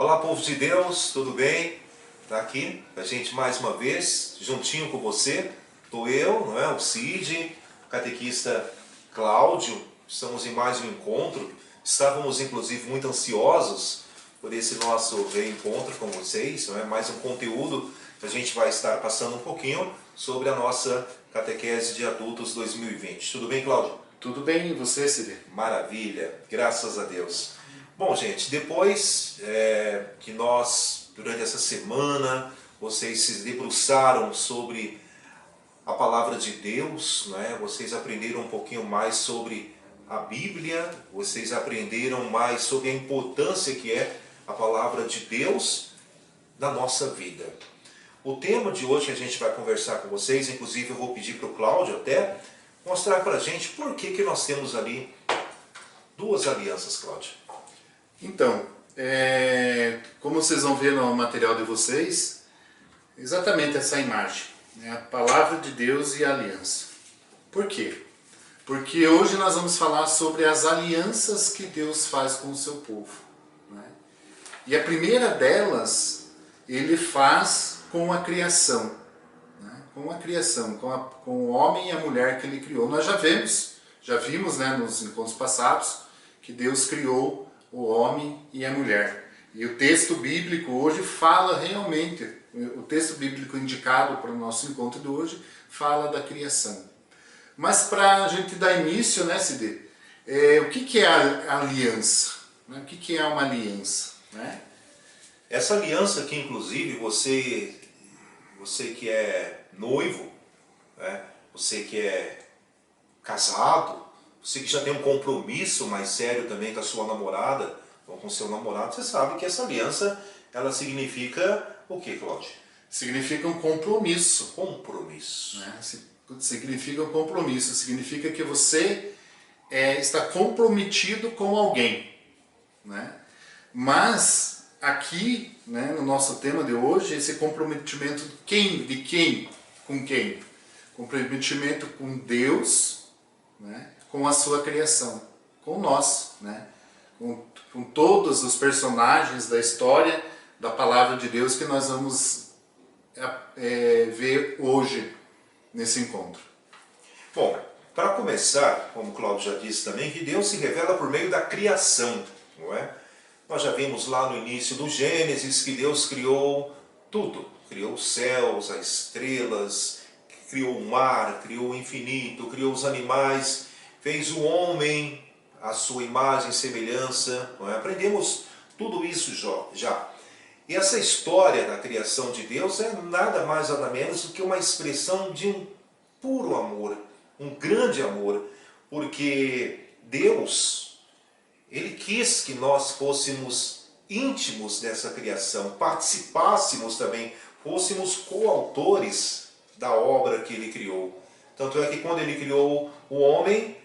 Olá, povo de Deus, tudo bem? Tá aqui a gente mais uma vez, juntinho com você. Estou eu, não é? O Cid, o catequista Cláudio. Estamos em mais um encontro. Estávamos inclusive muito ansiosos por esse nosso reencontro com vocês, não é? Mais um conteúdo que a gente vai estar passando um pouquinho sobre a nossa catequese de adultos 2020. Tudo bem, Cláudio? Tudo bem, e você, Cid? Maravilha, graças a Deus. Bom, gente, depois que nós, durante essa semana, vocês se debruçaram sobre a palavra de Deus, né? Vocês aprenderam um pouquinho mais sobre a Bíblia, vocês aprenderam mais sobre a importância que é a palavra de Deus na nossa vida. O tema de hoje que a gente vai conversar com vocês, inclusive eu vou pedir para o Cláudio até mostrar para a gente por que nós temos ali duas alianças, Cláudio. Então, como vocês vão ver no material de vocês, exatamente essa imagem, né? A palavra de Deus e a aliança. Por quê? Porque hoje nós vamos falar sobre as alianças que Deus faz com o seu povo, né? E a primeira delas, ele faz com a criação, né? Com a criação, com o homem e a mulher que ele criou. Nós já vimos, né, nos encontros passados, que Deus criou o homem e a mulher. E o texto bíblico hoje fala realmente, o texto bíblico indicado para o nosso encontro de hoje, fala da criação. Mas para a gente dar início, né, Cid, o que é a aliança? O que é uma aliança, né? Essa aliança que inclusive você que é noivo, né? Você que é casado, você que já tem um compromisso mais sério também com a sua namorada, ou com o seu namorado, você sabe que essa aliança, ela significa o que, Cláudio? Significa um compromisso. Compromisso. Né? Significa um compromisso, significa que você está comprometido com alguém, né? Mas aqui, né, no nosso tema de hoje, esse comprometimento de quem? Com quem? Comprometimento com Deus, né? Com a sua criação, com nós, né? Com todos os personagens da história da palavra de Deus que nós vamos ver hoje nesse encontro. Bom, para começar, como o Cláudio já disse também, que Deus se revela por meio da criação, não é? Nós já vimos lá no início do Gênesis que Deus criou tudo, criou os céus, as estrelas, criou o mar, criou o infinito, criou os animais, fez o homem à sua imagem e semelhança, não é? Aprendemos tudo isso já. E essa história da criação de Deus é nada mais nada menos do que uma expressão de um puro amor, um grande amor, porque Deus, Ele quis que nós fôssemos íntimos dessa criação, participássemos também, fôssemos coautores da obra que Ele criou. Tanto é que quando Ele criou o homem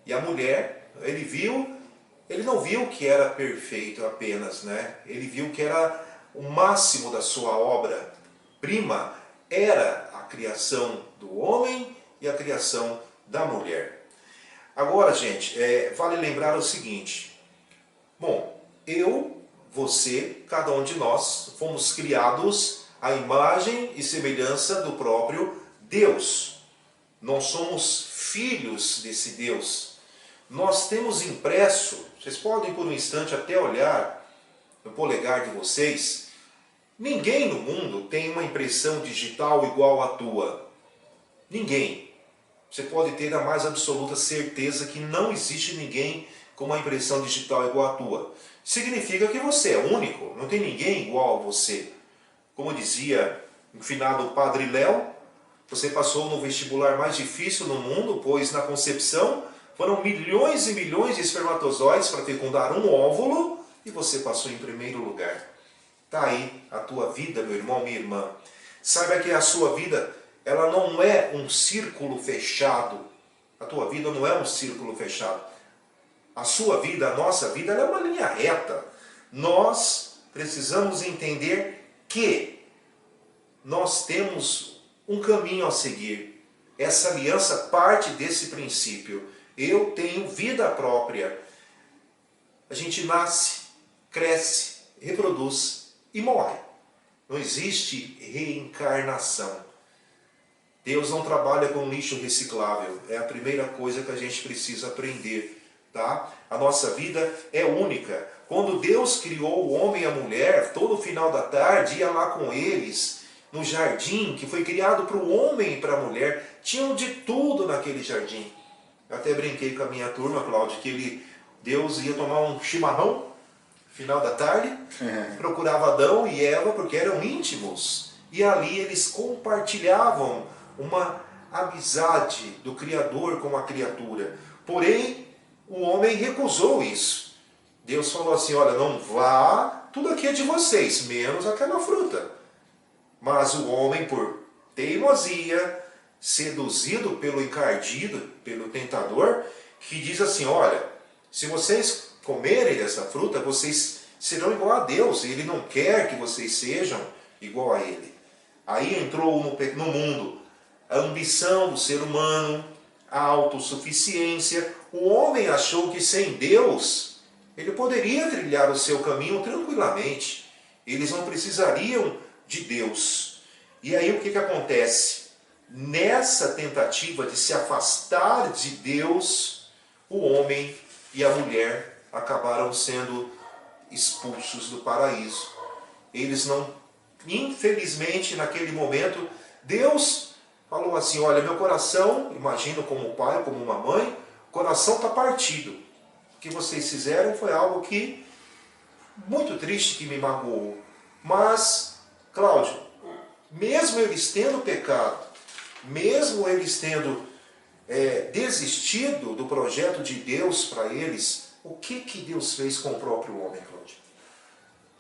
e a mulher, ele não viu que era perfeito apenas, né? Ele viu que era o máximo da sua obra-prima, era a criação do homem e a criação da mulher. Agora, gente, vale lembrar o seguinte. Bom, eu, você, cada um de nós, fomos criados à imagem e semelhança do próprio Deus. Nós somos filhos desse Deus. Nós temos impresso, vocês podem por um instante até olhar no polegar de vocês, ninguém no mundo tem uma impressão digital igual à tua. Ninguém. Você pode ter a mais absoluta certeza que não existe ninguém com uma impressão digital igual à tua. Significa que você é único, não tem ninguém igual a você. Como dizia o finado Padre Léo, você passou no vestibular mais difícil no mundo, pois na concepção foram milhões e milhões de espermatozoides para fecundar um óvulo e você passou em primeiro lugar. Está aí a tua vida, meu irmão, minha irmã. Saiba que a sua vida, ela não é um círculo fechado. A tua vida não é um círculo fechado. A sua vida, a nossa vida, ela é uma linha reta. Nós precisamos entender que nós temos um caminho a seguir. Essa aliança parte desse princípio. Eu tenho vida própria. A gente nasce, cresce, reproduz e morre. Não existe reencarnação. Deus não trabalha com lixo reciclável. É a primeira coisa que a gente precisa aprender. Tá? A nossa vida é única. Quando Deus criou o homem e a mulher, todo final da tarde ia lá com eles, no jardim que foi criado para o homem e para a mulher. Tinham de tudo naquele jardim. Eu até brinquei com a minha turma, Cláudio, que Deus ia tomar um chimarrão final da tarde, procurava Adão e Eva porque eram íntimos. E ali eles compartilhavam uma amizade do Criador com a criatura. Porém, o homem recusou isso. Deus falou assim, olha, não vá, tudo aqui é de vocês, menos aquela fruta. Mas o homem, por teimosia, seduzido pelo encardido, pelo tentador, que diz assim, olha, se vocês comerem dessa fruta, vocês serão igual a Deus, e Ele não quer que vocês sejam igual a Ele. Aí entrou no mundo a ambição do ser humano, a autossuficiência. O homem achou que sem Deus, ele poderia trilhar o seu caminho tranquilamente. Eles não precisariam de Deus. E aí o que acontece? Nessa tentativa de se afastar de Deus, o homem e a mulher acabaram sendo expulsos do paraíso. Eles não, infelizmente, naquele momento, Deus falou assim, olha, meu coração, imagino como pai, como uma mãe, o coração está partido. O que vocês fizeram foi algo que, muito triste, que me magoou. Mas, Cláudio, mesmo eles tendo pecado, mesmo eles tendo desistido do projeto de Deus para eles, o que Deus fez com o próprio homem, Cláudio?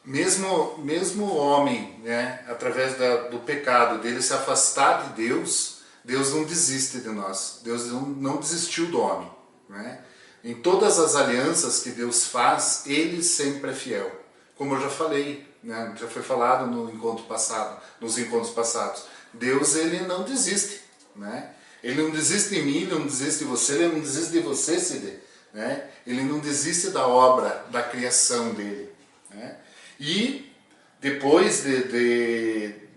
Mesmo o homem, né, através do pecado, dele se afastar de Deus, Deus não desiste de nós. Deus não desistiu do homem. Né? Em todas as alianças que Deus faz, Ele sempre é fiel. Como eu já falei, né, já foi falado no encontro passado, nos encontros passados. Deus, Ele não desiste. Né? Ele não desiste de mim, Ele não desiste de você, Ele não desiste de você, Cid. Né? Ele não desiste da obra, da criação dele. Né? E depois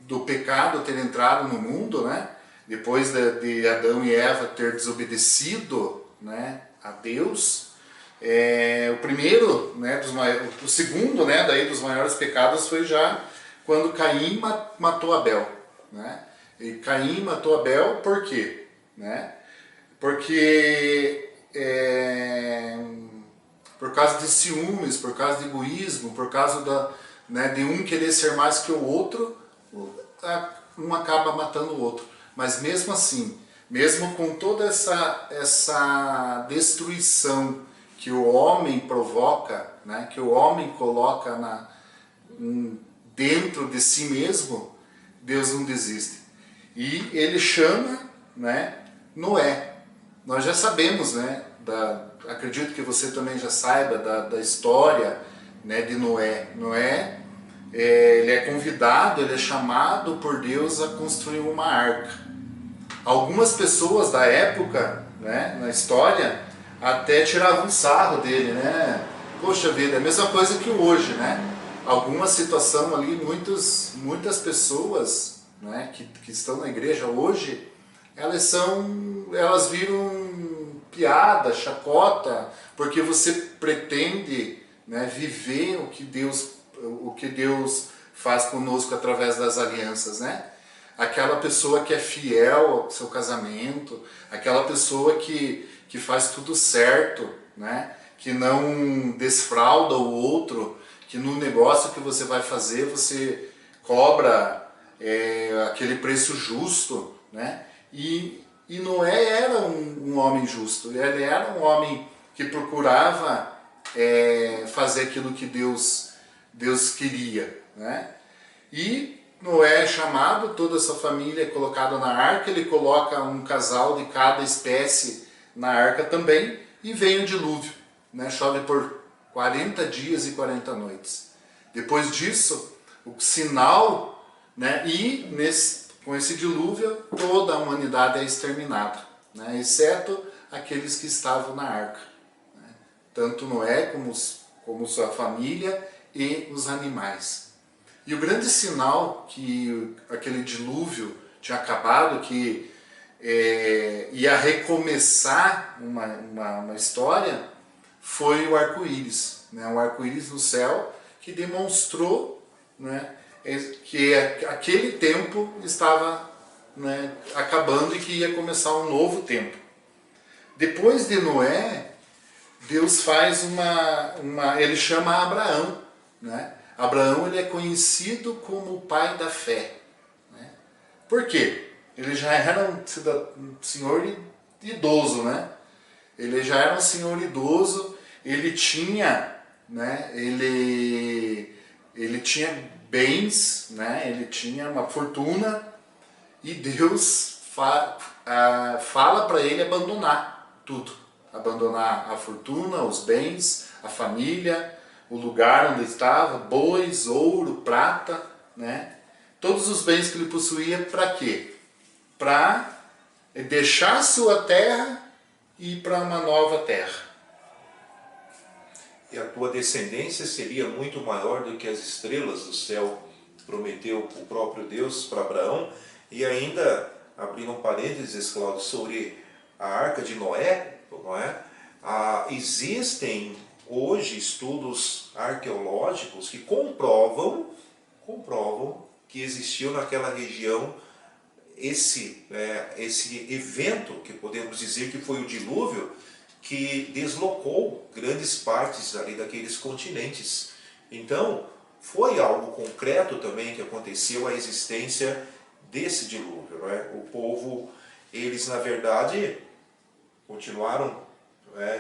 do pecado ter entrado no mundo, né? Depois de Adão e Eva ter desobedecido, né, a Deus, o primeiro, né, o segundo, né, daí dos maiores pecados foi já quando Caim matou Abel. Né? E Caim matou Abel por quê? Né? Porque por causa de ciúmes, por causa de egoísmo, por causa de um querer ser mais que o outro, um acaba matando o outro. Mas mesmo assim, mesmo com toda essa destruição que o homem provoca, né, que o homem coloca dentro de si mesmo, Deus não desiste. E Ele chama, né, Noé. Nós já sabemos, né, acredito que você também já saiba da história, né, de Noé. Noé, ele é convidado, ele é chamado por Deus a construir uma arca. Algumas pessoas da época, né, na história, até tiravam sarro dele, né? Poxa vida, é a mesma coisa que hoje, né? Alguma situação ali, muitas pessoas, né, que estão na igreja hoje, elas viram piada, chacota, porque você pretende, né, viver o que Deus faz conosco através das alianças, né? Aquela pessoa que é fiel ao seu casamento, aquela pessoa que faz tudo certo, né? Que não desfrauda o outro, que no negócio que você vai fazer você cobra aquele preço justo, né? E Noé era um homem justo, ele era um homem que procurava fazer aquilo que Deus queria, né? E Noé é chamado, toda a sua família é colocada na arca, ele coloca um casal de cada espécie na arca também, e vem o dilúvio, né? Chove por 40 dias e 40 noites. Depois disso, o sinal, né? E com esse dilúvio, toda a humanidade é exterminada, né? Exceto aqueles que estavam na arca. Né? Tanto Noé como sua família e os animais. E o grande sinal que aquele dilúvio tinha acabado, que ia recomeçar uma história, foi o arco-íris, né? O arco-íris no céu, que demonstrou, né, que aquele tempo estava, né, acabando e que ia começar um novo tempo. Depois de Noé, Deus faz ele chama Abraão, né? Abraão, ele é conhecido como o pai da fé, né? Por quê? Ele já era um senhor idoso, né? Ele já era um senhor idoso, ele tinha, né? Ele tinha bens, né? Ele tinha uma fortuna, e Deus fala para ele abandonar tudo. Abandonar a fortuna, os bens, a família, o lugar onde estava, bois, ouro, prata, né? Todos os bens que ele possuía, para quê? Para deixar sua terra e ir para uma nova terra. E a tua descendência seria muito maior do que as estrelas do céu, prometeu o próprio Deus para Abraão. E ainda, abrindo um parênteses, Cláudio, sobre a arca de Noé, não é? Existem hoje estudos arqueológicos que comprovam que existiu naquela região esse evento, que podemos dizer que foi o dilúvio, que deslocou grandes partes ali daqueles continentes. Então, foi algo concreto também que aconteceu, a existência desse dilúvio, não é? O povo, eles na verdade continuaram,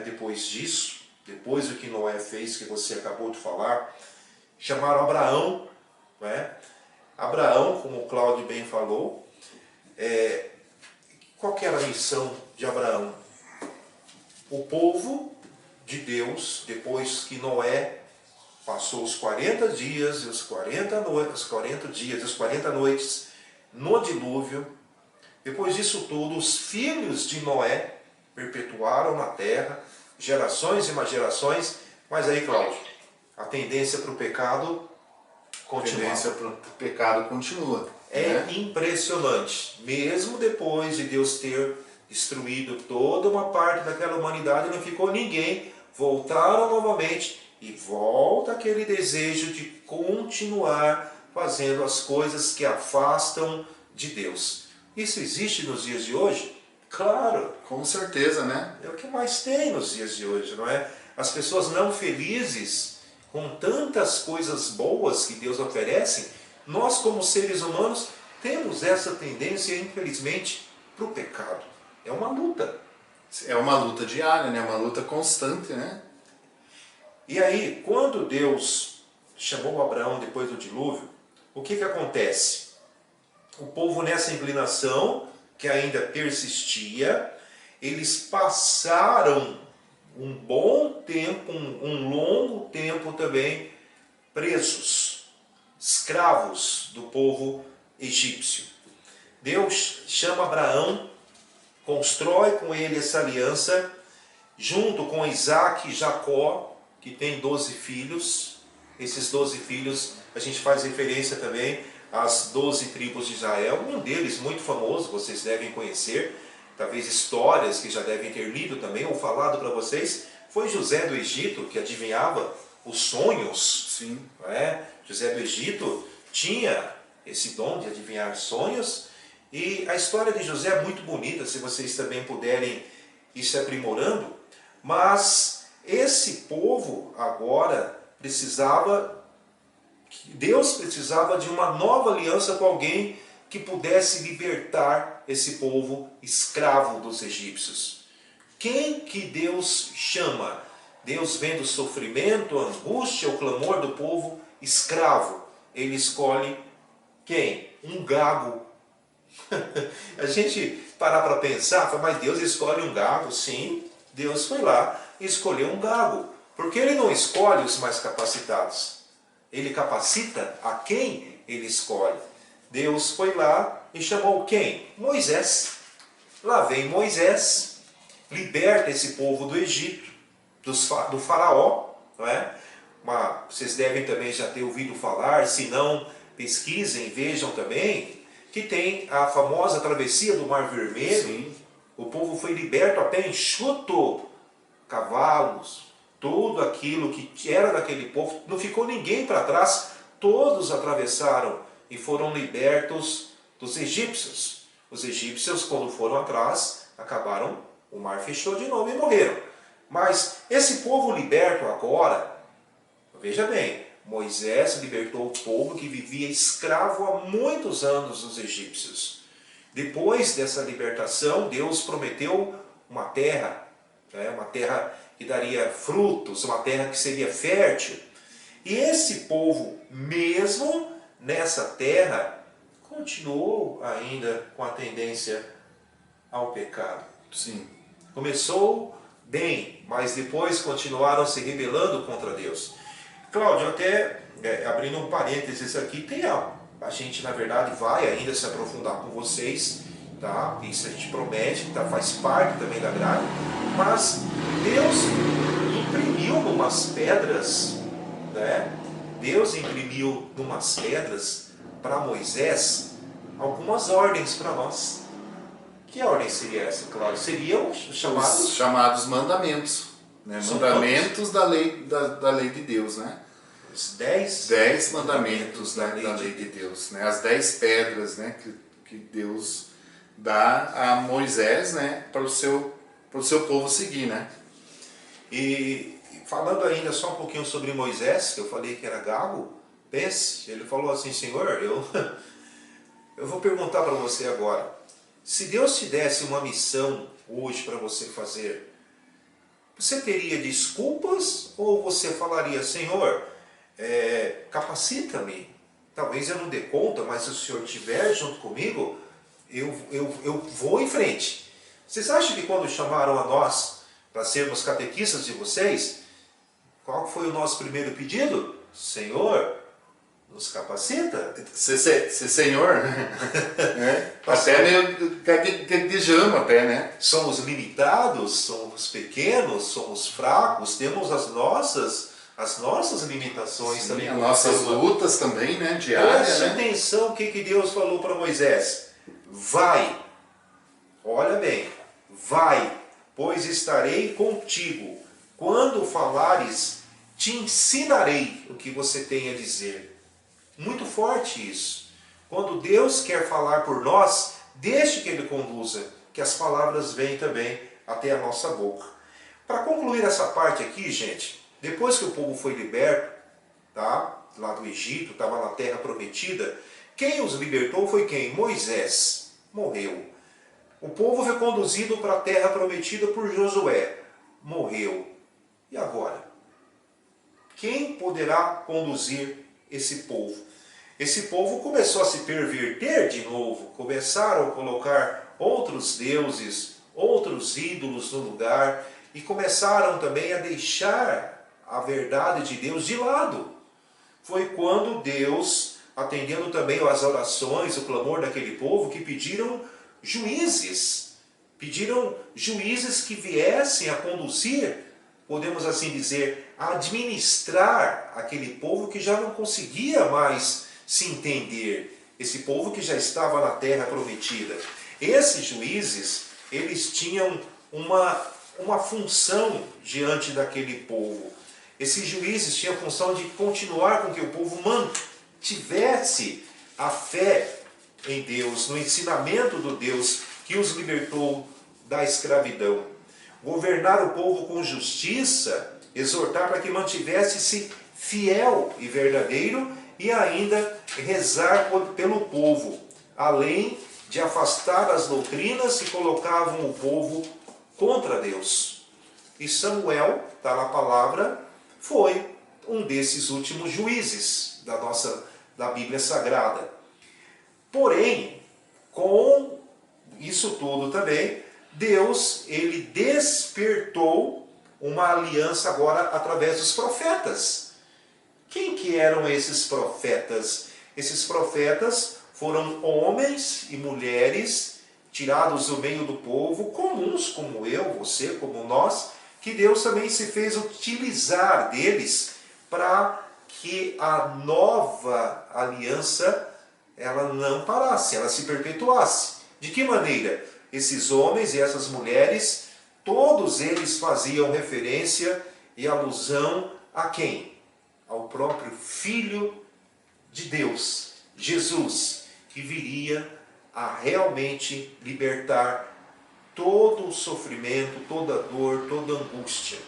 depois disso, depois do que Noé fez, que você acabou de falar, chamaram Abraão, não é? Abraão, como o Cláudio bem falou, qual que era a missão de Abraão? O povo de Deus, depois que Noé passou os 40 dias e os 40 noites no dilúvio, depois disso tudo, os filhos de Noé perpetuaram na terra, gerações e mais gerações, mas aí, Cláudio, a tendência para o pecado continua. A tendência para o pecado continua. É impressionante, mesmo depois de Deus ter destruído toda uma parte daquela humanidade, não ficou ninguém, voltaram novamente e volta aquele desejo de continuar fazendo as coisas que afastam de Deus. Isso existe nos dias de hoje? Claro. Com certeza, né? É o que mais tem nos dias de hoje, não é? As pessoas não felizes com tantas coisas boas que Deus oferece, nós como seres humanos temos essa tendência, infelizmente, para o pecado. É uma luta. É uma luta diária, né? Uma luta constante, né? E aí, quando Deus chamou Abraão depois do dilúvio, o que acontece? O povo nessa inclinação, que ainda persistia, eles passaram um bom tempo, um longo tempo também, presos, escravos do povo egípcio. Deus chama Abraão, constrói com ele essa aliança, junto com Isaac e Jacó, que tem 12 filhos. Esses 12 filhos, a gente faz referência também às 12 tribos de Israel. Um deles, muito famoso, vocês devem conhecer, talvez histórias que já devem ter lido também, ou falado para vocês, foi José do Egito, que adivinhava os sonhos. Sim. Não é? José do Egito tinha esse dom de adivinhar sonhos, e a história de José é muito bonita, se vocês também puderem ir se aprimorando, mas esse povo agora Deus precisava de uma nova aliança com alguém que pudesse libertar esse povo escravo dos egípcios. Quem que Deus chama? Deus, vendo o sofrimento, a angústia, o clamor do povo escravo, ele escolhe quem? Um gago. A gente parar para pensar, mas Deus escolhe um gago? Sim, Deus foi lá e escolheu um gago. Porque ele não escolhe os mais capacitados. Ele capacita a quem ele escolhe. Deus foi lá e chamou quem? Moisés. Lá vem Moisés, liberta esse povo do Egito, do faraó, não é? vocês devem também já ter ouvido falar, se não, pesquisem, vejam também, que tem a famosa travessia do Mar Vermelho. Sim. O povo foi liberto até enxuto, cavalos, tudo aquilo que era daquele povo, não ficou ninguém para trás, todos atravessaram e foram libertos dos egípcios. Os egípcios, quando foram atrás, acabaram, o mar fechou de novo e morreram. Mas esse povo liberto agora, veja bem, Moisés libertou o povo que vivia escravo há muitos anos dos egípcios. Depois dessa libertação, Deus prometeu uma terra, uma terra que daria frutos, uma terra que seria fértil. E esse povo, mesmo nessa terra, continuou ainda com a tendência ao pecado. Sim. Começou bem, mas depois continuaram se rebelando contra Deus. Cláudio, até abrindo um parênteses aqui, a gente na verdade vai ainda se aprofundar com vocês, tá? Isso a gente promete, tá? Faz parte também da grade, mas Deus imprimiu numas pedras, né? Deus imprimiu numas pedras para Moisés algumas ordens para nós. Que ordem seria essa, Cláudio? Seriam os chamados mandamentos, né? Mandamentos da lei de Deus, né? Os 10 mandamentos da lei de Deus, né? As 10 pedras, né? que Deus dá a Moisés, né? Para o seu povo seguir, né? E falando ainda só um pouquinho sobre Moisés, que eu falei que era gago, pense, ele falou assim: Senhor, eu vou perguntar para você agora, se Deus te desse uma missão hoje para você fazer, você teria desculpas ou você falaria: Senhor, capacita-me, talvez eu não dê conta, mas se o Senhor estiver junto comigo, eu vou em frente? Vocês acham que quando chamaram a nós para sermos catequistas de vocês, qual foi o nosso primeiro pedido? Senhor, nos capacita? Senhor, né? Até meio gaguejamos até, né? Somos limitados, somos pequenos, somos fracos, temos as nossas limitações. Sim, também. As nossas lutas também, né? Diárias. Preste atenção o que Deus falou para Moisés. Vai, olha bem, vai, pois estarei contigo. Quando falares, te ensinarei o que você tem a dizer. Muito forte isso. Quando Deus quer falar por nós, deixe que Ele conduza, que as palavras venham também até a nossa boca. Para concluir essa parte aqui, gente, depois que o povo foi liberto, tá? Lá do Egito, estava na terra prometida, quem os libertou foi quem? Moisés. Morreu. O povo foi conduzido para a terra prometida por Josué. Morreu. E agora? Quem poderá conduzir esse povo? Esse povo começou a se perverter de novo, começaram a colocar outros deuses, outros ídolos no lugar, e começaram também a deixar a verdade de Deus de lado. Foi quando Deus, atendendo também às orações, o clamor daquele povo, que pediram juízes que viessem a conduzir, podemos assim dizer, a administrar aquele povo que já não conseguia mais se entender, esse povo que já estava na terra prometida. Esses juízes, eles tinham uma função diante daquele povo. Esses juízes tinham a função de continuar com que o povo mantivesse a fé em Deus, no ensinamento do Deus que os libertou da escravidão. Governar o povo com justiça, exortar para que mantivesse-se fiel e verdadeiro, e ainda rezar pelo povo, além de afastar as doutrinas que colocavam o povo contra Deus. E Samuel, está na palavra, foi um desses últimos juízes da Bíblia Sagrada. Porém, com isso tudo também, Deus, ele despertou uma aliança agora através dos profetas. Quem que eram esses profetas? Esses profetas foram homens e mulheres tirados do meio do povo, comuns como eu, você, como nós, que Deus também se fez utilizar deles para que a nova aliança ela não parasse, ela se perpetuasse. De que maneira? Esses homens e essas mulheres, todos eles faziam referência e alusão a quem? Ao próprio Filho de Deus, Jesus, que viria a realmente libertar todo o sofrimento, toda a dor, toda a angústia.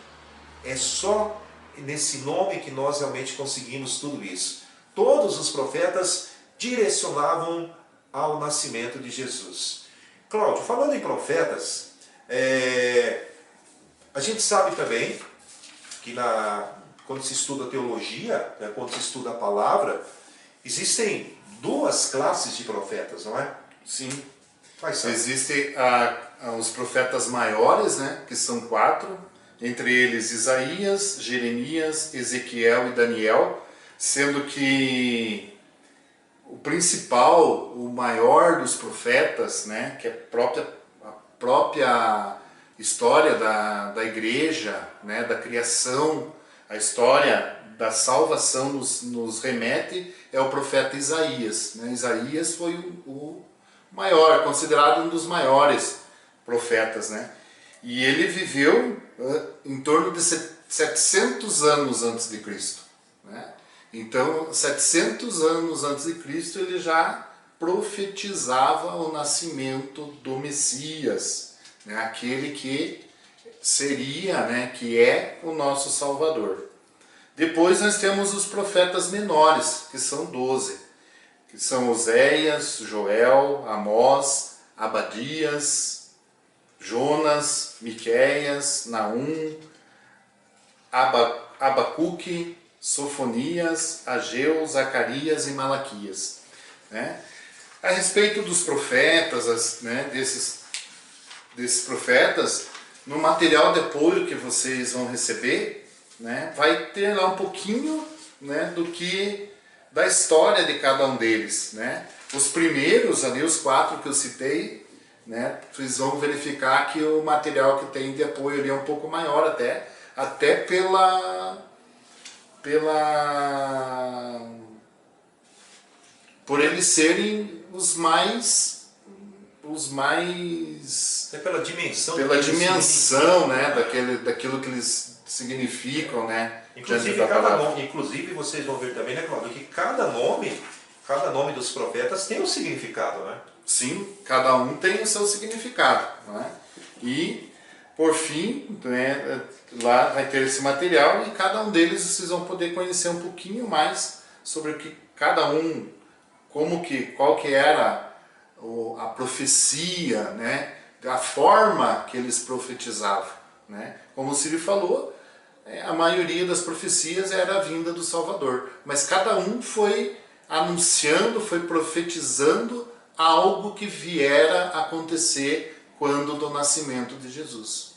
É só nesse nome que nós realmente conseguimos tudo isso. Todos os profetas direcionavam ao nascimento de Jesus. Cláudio, falando em profetas, a gente sabe também que quando se estuda teologia, né, quando se estuda a palavra, existem duas classes de profetas, não é? Sim. Quais são? Existem os profetas maiores, né, que são 4, entre eles Isaías, Jeremias, Ezequiel e Daniel, sendo que o principal, o maior dos profetas, né, que é a própria história da igreja, né, da criação, a história da salvação nos remete, é o profeta Isaías. Né? Isaías foi o maior, considerado um dos maiores profetas. Né? E ele viveu em torno de 700 anos antes de Cristo. Né? Então, 700 anos antes de Cristo, ele já profetizava o nascimento do Messias, né? Aquele que seria, né, que é o nosso Salvador. Depois nós temos os profetas menores, que são 12, que são Oséias, Joel, Amós, Abadias, Jonas, Miqueias, Naum, Abacuque, Sofonias, Ageu, Zacarias e Malaquias. Né? A respeito dos profetas, né, desses profetas, no material de apoio que vocês vão receber, né, vai ter lá um pouquinho, né, da história de cada um deles. Né? Os primeiros, ali os 4 que eu citei, né, vocês vão verificar que o material que tem de apoio ali é um pouco maior até por eles serem os mais pela dimensão, né, daquilo que eles significam, né? Inclusive vocês vão ver também, né, Cláudio, que cada nome dos profetas tem um significado, né? Sim, cada um tem o seu significado, né? E por fim, né, lá vai ter esse material e cada um deles vocês vão poder conhecer um pouquinho mais sobre o que cada um, qual que era a profecia, né, a forma que eles profetizavam. Né? Como o Círio falou, a maioria das profecias era a vinda do Salvador, mas cada um foi anunciando, foi profetizando algo que viera a acontecer quando do nascimento de Jesus.